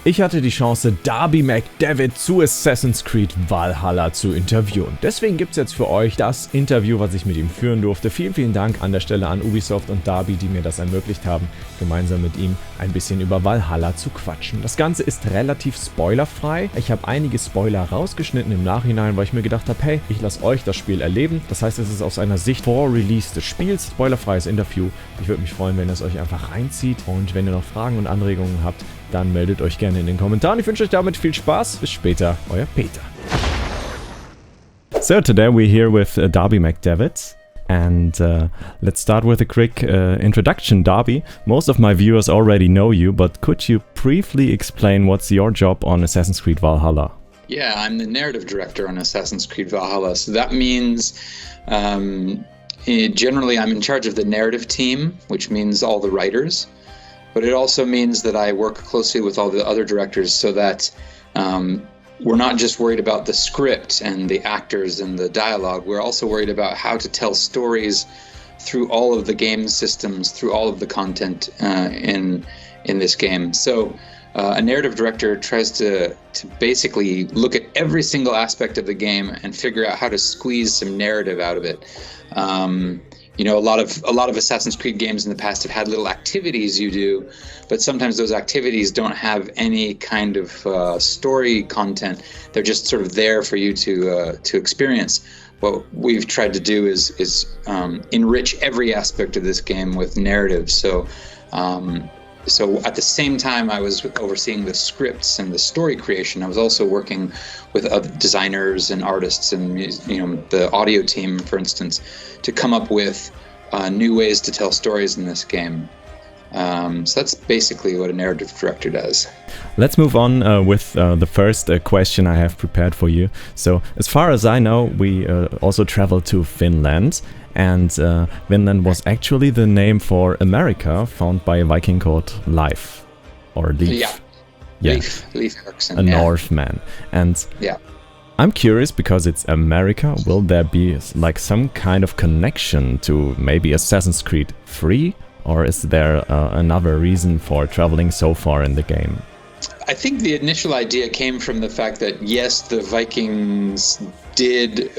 Ich hatte die Chance, Darby McDevitt zu Assassin's Creed Valhalla zu interviewen. Deswegen gibt es jetzt für euch das Interview, was ich mit ihm führen durfte. Vielen, vielen Dank an der Stelle an Ubisoft und Darby, die mir das ermöglicht haben, gemeinsam mit ihm ein bisschen über Valhalla zu quatschen. Das Ganze ist relativ spoilerfrei. Ich habe einige Spoiler rausgeschnitten im Nachhinein, weil ich mir gedacht habe, hey, ich lasse euch das Spiel erleben. Das heißt, es ist aus einer Sicht vor Release des Spiels, spoilerfreies Interview. Ich würde mich freuen, wenn ihr es euch einfach reinzieht und wenn ihr noch Fragen und Anregungen habt, dann meldet euch gerne in den Kommentaren. Ich wünsche euch damit viel Spaß. Bis später, euer Peter. So today we're here with Darby McDevitt. And let's start with a quick introduction, Darby. Most of my viewers already know you, but could you briefly explain what's your job on Assassin's Creed Valhalla? Yeah, I'm the narrative director on Assassin's Creed Valhalla. So that means generally I'm in charge of the narrative team, which means all the writers. But it also means that I work closely with all the other directors so that we're not just worried about the script and the actors and the dialogue. We're also worried about how to tell stories through all of the game systems, through all of the content in this game. So a narrative director tries to basically look at every single aspect of the game and figure out how to squeeze some narrative out of it. You know, a lot of Assassin's Creed games in the past have had little activities you do, but sometimes those activities don't have any kind of story content. They're just sort of there for you to experience. What we've tried to do is enrich every aspect of this game with narrative. So at the same time I was overseeing the scripts and the story creation, I was also working with other designers and artists and, you know, the audio team, for instance, to come up with new ways to tell stories in this game. So that's basically what a narrative director does. Let's move on with the first question I have prepared for you. So, as far as I know, we also traveled to Finland, and Finland was actually the name for America, found by a Viking called Leif, or Leif. Yeah. Leif Erikson. A Northman. And I'm curious, because it's America, will there be like some kind of connection to maybe Assassin's Creed 3? Or is there another reason for traveling so far in the game? I think the initial idea came from the fact that, yes, the Vikings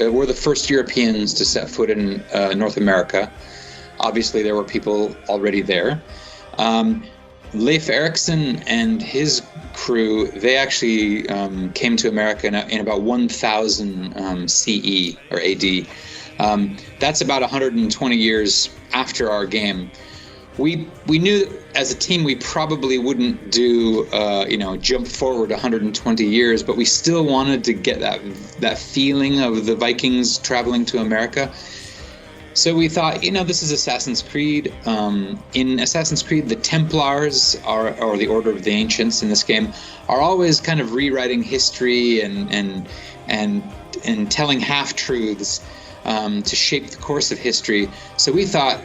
were the first Europeans to set foot in North America. Obviously, there were people already there. Leif Erikson and his crew, they actually came to America in about 1000 CE or AD. That's about 120 years after our game. We knew as a team we probably wouldn't do jump forward 120 years, but we still wanted to get that feeling of the Vikings traveling to America. So we thought, this is Assassin's Creed. In Assassin's Creed, the Templars or the Order of the Ancients in this game are always kind of rewriting history and telling half-truths to shape the course of history. So we thought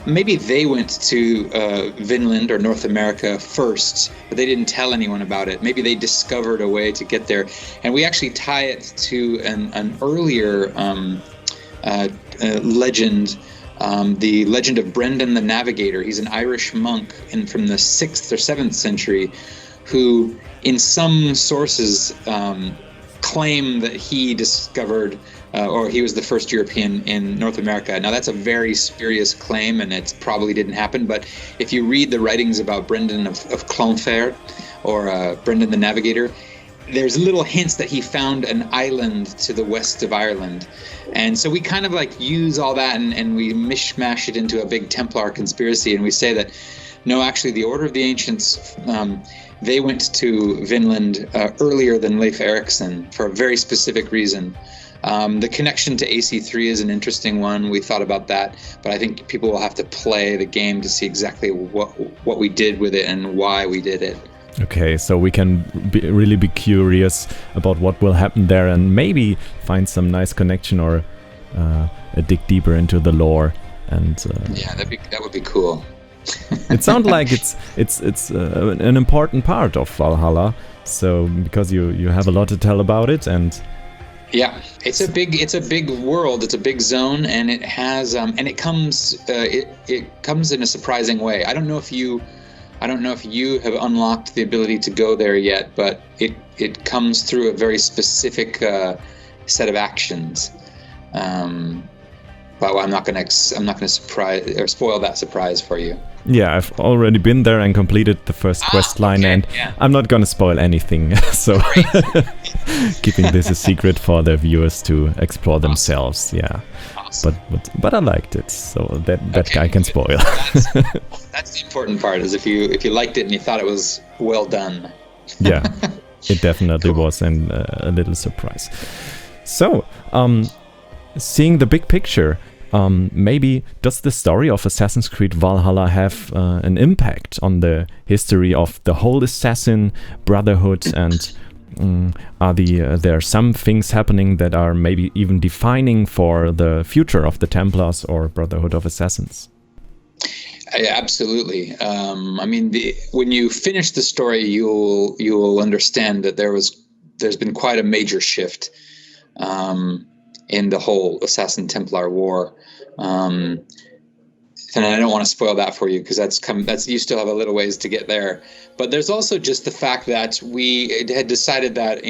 maybe they went to Vinland or North America first, but they didn't tell anyone about it. Maybe they discovered a way to get there. And we actually tie it to an earlier legend, the legend of Brendan the Navigator. He's an Irish monk from the 6th or 7th century who, in some sources, claim that he discovered or he was the first European in North America. Now, that's a very spurious claim, and it probably didn't happen. But if you read the writings about Brendan of Clonfair or Brendan the Navigator, there's little hints that he found an island to the west of Ireland. And so we kind of like use all that and we mishmash it into a big Templar conspiracy. And we say that, no, actually, the Order of the Ancients, they went to Vinland earlier than Leif Erikson for a very specific reason. The connection to AC3 is an interesting one. We thought about that, but I think people will have to play the game to see exactly what we did with it and why we did it. Okay, so we can really be curious about what will happen there and maybe find some nice connection or dig deeper into the lore. And that would be cool. It sounds like it's an important part of Valhalla. So because you have a lot to tell about it, and yeah, it's a big world. It's a big zone, and it has it comes in a surprising way. I don't know if you I don't know if you have unlocked the ability to go there yet, but it comes through a very specific set of actions. But I'm not gonna surprise or spoil that surprise for you. Yeah, I've already been there and completed the first quest line, and I'm not gonna spoil anything. So keeping this a secret for the viewers to explore themselves. Yeah, awesome. But I liked it, so that guy can spoil. That's the important part. Is if you liked it and you thought it was well done. Yeah, it definitely was, and a little surprise. So, seeing the big picture. Maybe does the story of Assassin's Creed Valhalla have an impact on the history of the whole Assassin Brotherhood, and are there some things happening that are maybe even defining for the future of the Templars or Brotherhood of Assassins? Absolutely. I mean, when you finish the story, you'll understand that there's been quite a major shift in the whole Assassin Templar War. And I don't want to spoil that for you because that's you still have a little ways to get there. But there's also just the fact that we had decided that,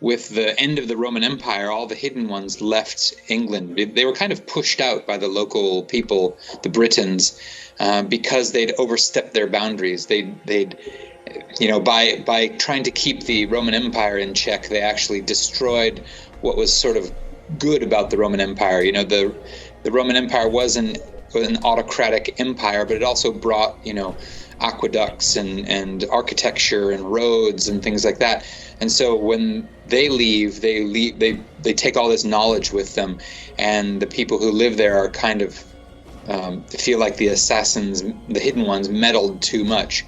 with the end of the Roman Empire, all the hidden ones left England. They were kind of pushed out by the local people, the Britons, because they'd overstepped their boundaries. They'd by trying to keep the Roman Empire in check, they actually destroyed what was sort of good about the Roman Empire. The Roman Empire was an autocratic empire, but it also brought, aqueducts and architecture and roads and things like that. And so when they leave, they take all this knowledge with them, and the people who live there are kind of feel like the assassins, the hidden ones, meddled too much.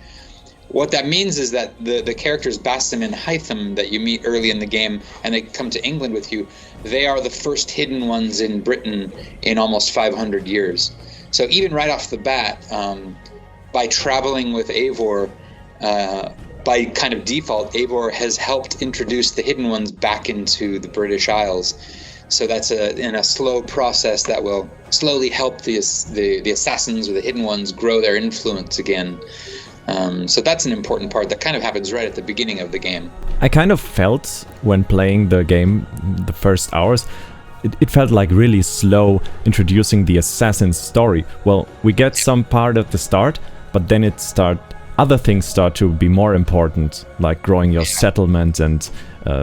What that means is that the characters Basim and Hytham that you meet early in the game, and they come to England with you, they are the first hidden ones in Britain in almost 500 years. So even right off the bat, by traveling with Eivor, by kind of default, Eivor has helped introduce the hidden ones back into the British Isles. So that's in a slow process that will slowly help the assassins or the hidden ones grow their influence again. So that's an important part that kind of happens right at the beginning of the game. I kind of felt when playing the game the first hours, it felt like really slow introducing the assassin's story. Well, we get some part at the start, but then other things start to be more important, like growing your settlement and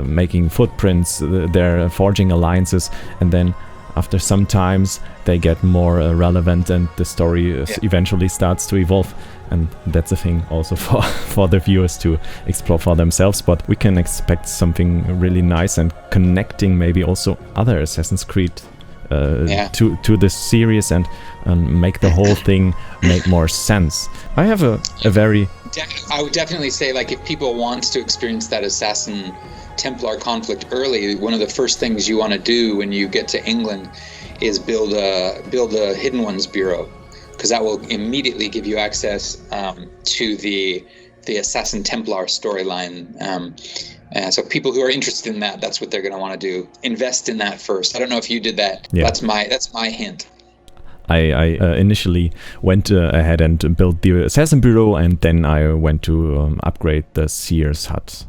making footprints, they're forging alliances, and then after some times they get more relevant and the story eventually starts to evolve. And that's a thing also for the viewers to explore for themselves, but we can expect something really nice and connecting maybe also other Assassin's Creed to this series and make the whole thing make more sense. I have a very... I would definitely say, like, if people want to experience that Assassin Templar conflict early, one of the first things you want to do when you get to England is build a Hidden Ones Bureau, because that will immediately give you access to the Assassin Templar storyline. So people who are interested in that's what they're going to want to do. Invest in that first. I don't know if you did that. Yeah. That's my hint. I initially went ahead and built the Assassin Bureau, and then I went to upgrade the Seer's Hut,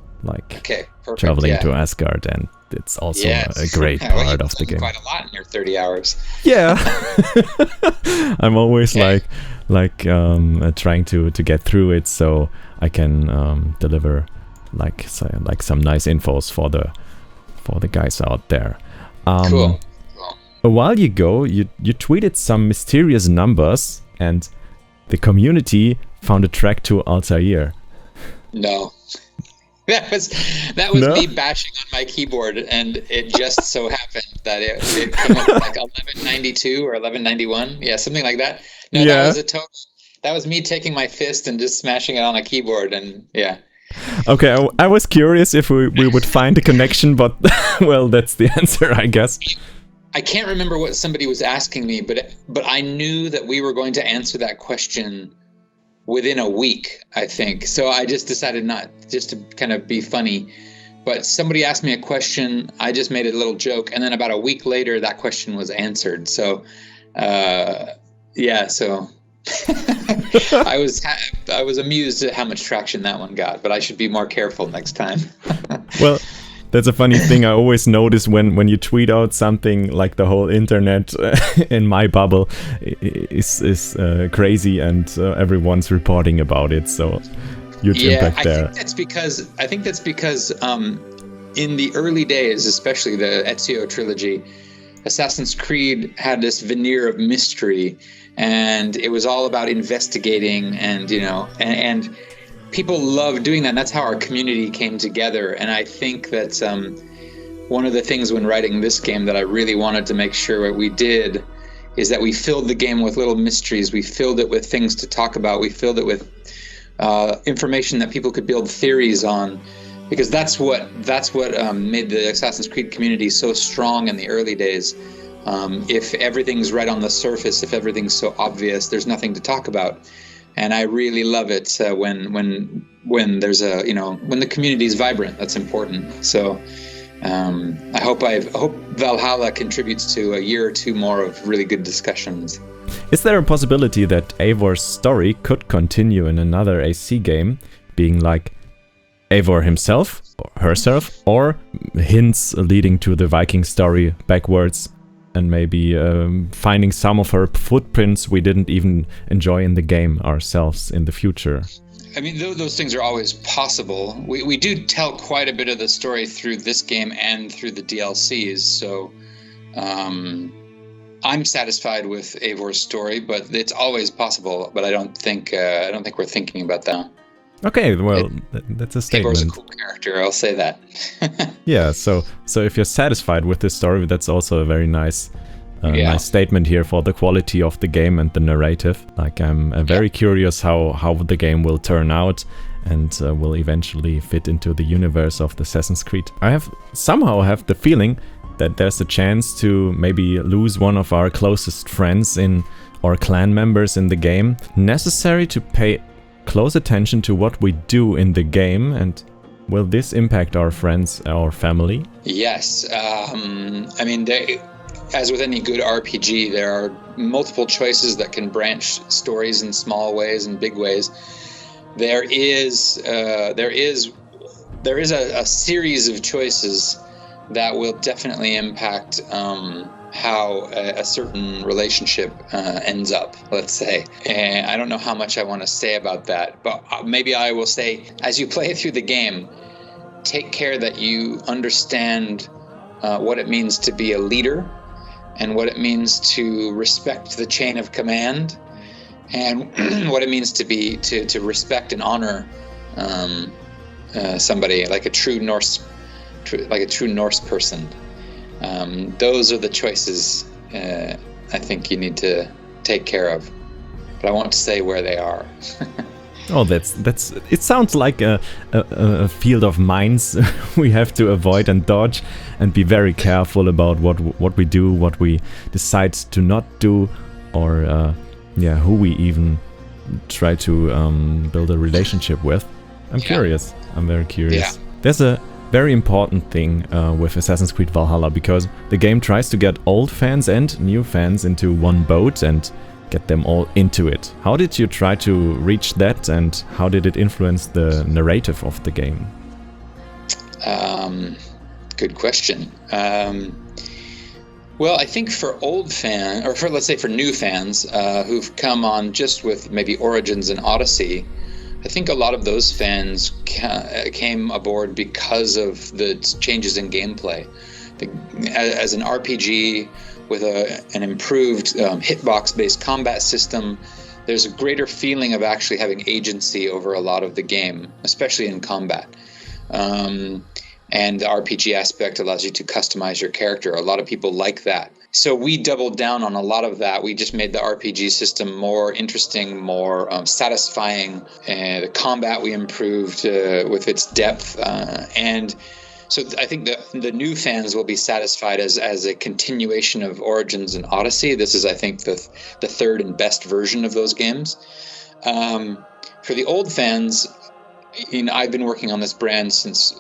traveling to Asgard, and it's also a great part of the game. Quite a lot in your 30 hours. Yeah, I'm always trying to get through it so I can deliver like some nice infos for the guys out there. Cool. A while ago, you tweeted some mysterious numbers, and the community found a track to Altair. No. That was me bashing on my keyboard, and it just so happened that it came up like 1192 or 1191. Yeah, something like that. No, that was me taking my fist and just smashing it on a keyboard, and yeah. Okay, I was curious if we would find a connection, but well, that's the answer, I guess. I can't remember what somebody was asking me, but I knew that we were going to answer that question within a week, I think. So I just decided not just to kind of be funny. But somebody asked me a question, I just made a little joke, and then about a week later, that question was answered. So, so I was amused at how much traction that one got, but I should be more careful next time. Well, that's a funny thing I always notice when you tweet out something, like the whole internet in my bubble is crazy, and everyone's reporting about it. So huge impact there. I think that's because in the early days, especially the Ezio trilogy, Assassin's Creed had this veneer of mystery, and it was all about investigating, and and people love doing that, and that's how our community came together. And I think that one of the things when writing this game that I really wanted to make sure we did is that we filled the game with little mysteries. We filled it with things to talk about. We filled it with information that people could build theories on, because that's what made the Assassin's Creed community so strong in the early days. If everything's right on the surface, if everything's so obvious, there's nothing to talk about. And I really love it when there's when the community is vibrant. That's important. So I hope Valhalla contributes to a year or two more of really good discussions. Is there a possibility that Eivor's story could continue in another AC game, being like Eivor himself or herself, or hints leading to the Viking story backwards, and maybe finding some of her footprints we didn't even enjoy in the game ourselves in the future? I mean, those things are always possible. We do tell quite a bit of the story through this game and through the DLCs, so I'm satisfied with Eivor's story, but it's always possible. But I don't think we're thinking about that. Okay, well, that's a statement. Eivor's a cool character, I'll say that. Yeah, so if you're satisfied with this story, that's also a very nice statement here for the quality of the game and the narrative. Like, I'm very curious how the game will turn out and will eventually fit into the universe of the Assassin's Creed. I somehow have the feeling that there's a chance to maybe lose one of our closest friends or clan members in the game. Necessary to pay close attention to what we do in the game, and will this impact our friends, our family? Yes. I mean, as with any good RPG, there are multiple choices that can branch stories in small ways and big ways. There is a series of choices that will definitely impact how a certain relationship ends up, let's say. And I don't know how much I want to say about that, but maybe I will say, as you play through the game, take care that you understand what it means to be a leader and what it means to respect the chain of command, and what it means to respect and honor somebody like a true Norse person. Those are the choices I think you need to take care of, but I won't say where they are. Oh, that's. It sounds like a field of mines we have to avoid and dodge, and be very careful about what we do, what we decide to not do, or who we even try to build a relationship with. I'm curious. I'm very curious. Yeah. There's a very important thing with Assassin's Creed Valhalla, because the game tries to get old fans and new fans into one boat and get them all into it. How did you try to reach that, and how did it influence the narrative of the game? Good question. Well, I think for old fans, or let's say for new fans who've come on just with maybe Origins and Odyssey, I think a lot of those fans came aboard because of the changes in gameplay. As an RPG with an improved hitbox-based combat system, there's a greater feeling of actually having agency over a lot of the game, especially in combat. And the RPG aspect allows you to customize your character. A lot of people like that. So we doubled down on a lot of that. We just made the RPG system more interesting, more satisfying. The combat we improved with its depth. And so I think the new fans will be satisfied as a continuation of Origins and Odyssey. This is, I think, the third and best version of those games. For the old fans, I've been working on this brand since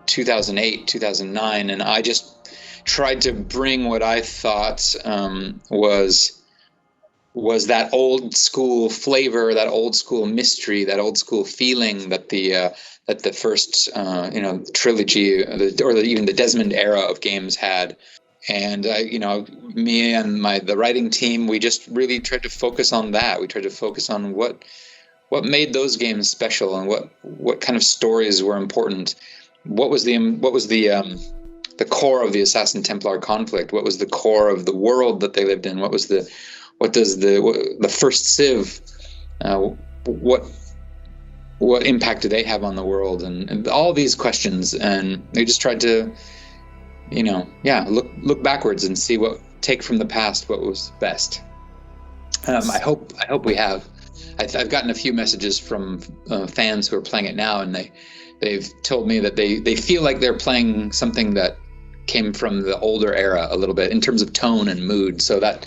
2008, 2009, and I just tried to bring what I thought was was that old school flavor, that old school mystery, that old school feeling that the first trilogy or even the Desmond era of games had. And me and the writing team, we just really tried to focus on that. We tried to focus on what made those games special and what kind of stories were important. What was the core of the Assassin Templar conflict? What was the core of the world that they lived in? What does the first Civ? What impact do they have on the world? And all these questions. And they just tried to, look backwards and take from the past what was best. I hope we have. I've gotten a few messages from fans who are playing it now, and they've told me that they feel like they're playing something that came from the older era a little bit in terms of tone and mood. So that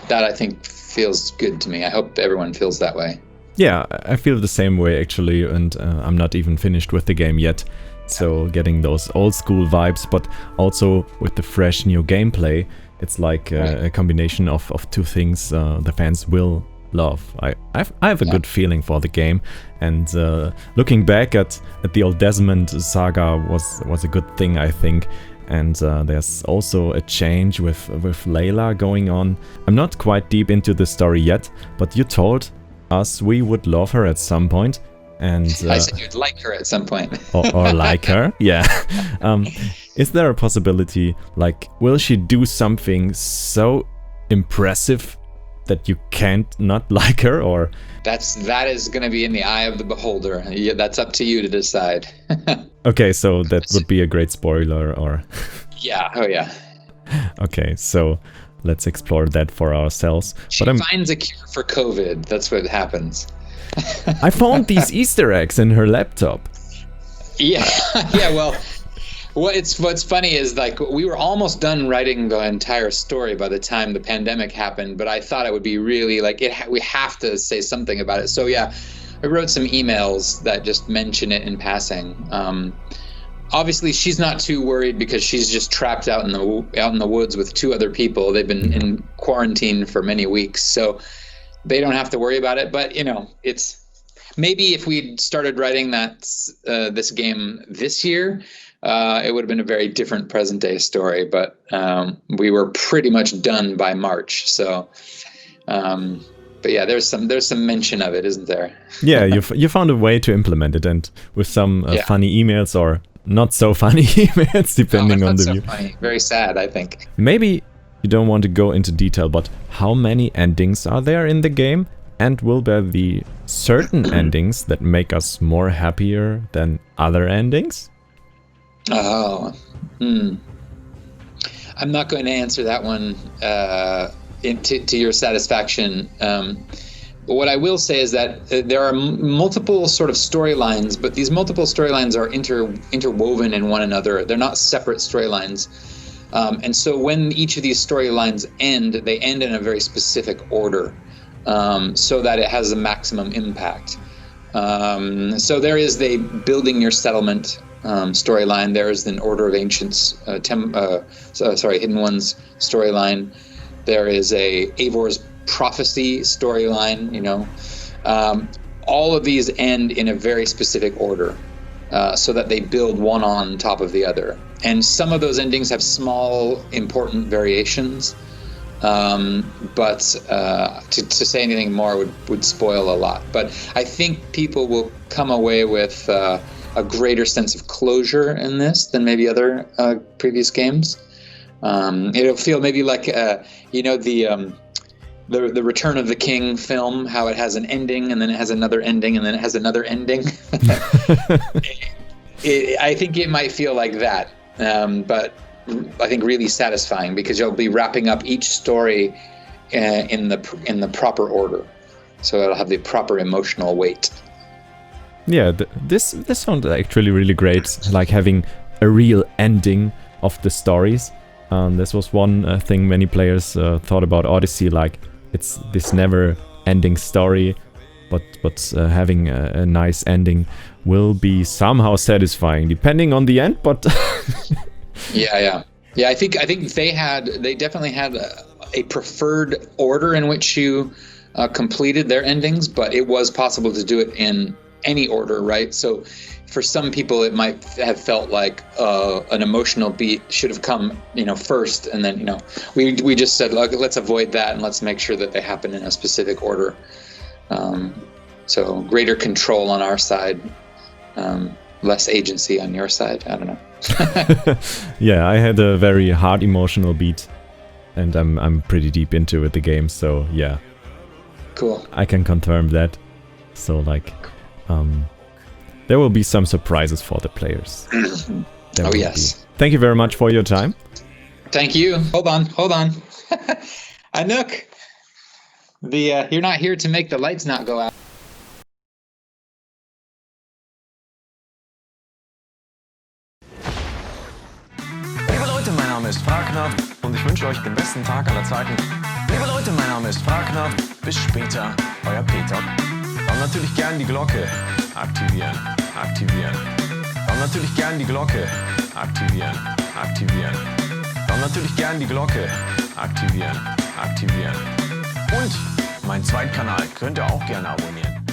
I think feels good to me. I hope everyone feels that way. Yeah, I feel the same way actually, and I'm not even finished with the game yet. So getting those old school vibes, but also with the fresh new gameplay, it's like a combination of two things the fans will love. I have a good feeling for the game, and looking back at the old Desmond saga was a good thing, I think. And there's also a change with Layla going on. I'm not quite deep into the story yet, but you told us we would love her at some point. And I said you'd like her at some point. or like her, yeah. Is there a possibility, like, will she do something so impressive that you can't not like her, or? That is going to be in the eye of the beholder. Yeah, that's up to you to decide. Okay, so that would be a great spoiler, or? Yeah. Oh, yeah. Okay, so let's explore that for ourselves. She finds a cure for COVID. That's what happens. I found these Easter eggs in her laptop. Yeah. Yeah. Well, what's funny is, like, we were almost done writing the entire story by the time the pandemic happened, but I thought it would be really like we have to say something about it. So yeah, I wrote some emails that just mention it in passing. Obviously, she's not too worried because she's just trapped out in the woods with two other people. They've been in quarantine for many weeks, so they don't have to worry about it. But it's maybe if we'd started writing this game this year, it would have been a very different present day story. But we were pretty much done by March, so. But yeah, there's some mention of it, isn't there? Yeah, you found a way to implement it, and with some funny emails or not so funny emails, depending on the view. Funny. Very sad, I think. Maybe you don't want to go into detail, but how many endings are there in the game? And will there be certain endings that make us more happier than other endings? Oh, I'm not going to answer that one to your satisfaction. But what I will say is that there are multiple sort of storylines, but these multiple storylines are interwoven in one another. They're not separate storylines. And so when each of these storylines end, they end in a very specific order, so that it has a maximum impact. So there is the building your settlement storyline. There is an Order of Ancients, Hidden Ones storyline. There is a EIVORS prophecy storyline. All of these end in a very specific order, so that they build one on top of the other. And some of those endings have small, important variations. But to say anything more would spoil a lot. But I think people will come away with a greater sense of closure in this than maybe other previous games. It'll feel maybe like the Return of the King film, how it has an ending and then it has another ending and then it has another ending. I think it might feel like that, but I think really satisfying because you'll be wrapping up each story in the proper order, so it'll have the proper emotional weight. Yeah, this sounds actually really great, like having a real ending of the stories. This was one thing many players thought about Odyssey, like it's this never-ending story, but having a nice ending will be somehow satisfying, depending on the end. But yeah. I think they definitely had a preferred order in which you completed their endings, but it was possible to do it in any order, right? So for some people, it might have felt like an emotional beat should have come, first, and then, we just said, look, let's avoid that and let's make sure that they happen in a specific order. So greater control on our side, less agency on your side. I don't know. Yeah, I had a very hard emotional beat, and I'm pretty deep into the game, so yeah. Cool. I can confirm that. So there will be some surprises for the players. Oh yes. Thank you very much for your time. Thank you. Hold on. Anouk, you're not here to make the lights not go out. Liebe Leute, mein Name ist Frag, Nart und ich wünsche euch den besten Tag aller Zeiten. Liebe Leute, mein Name ist Frag, Nart. Bis später, euer Peter. Dann natürlich gern die Glocke aktivieren. Dann natürlich gern die Glocke aktivieren. Dann natürlich gern die Glocke aktivieren. Und meinen Zweitkanal könnt ihr auch gerne abonnieren.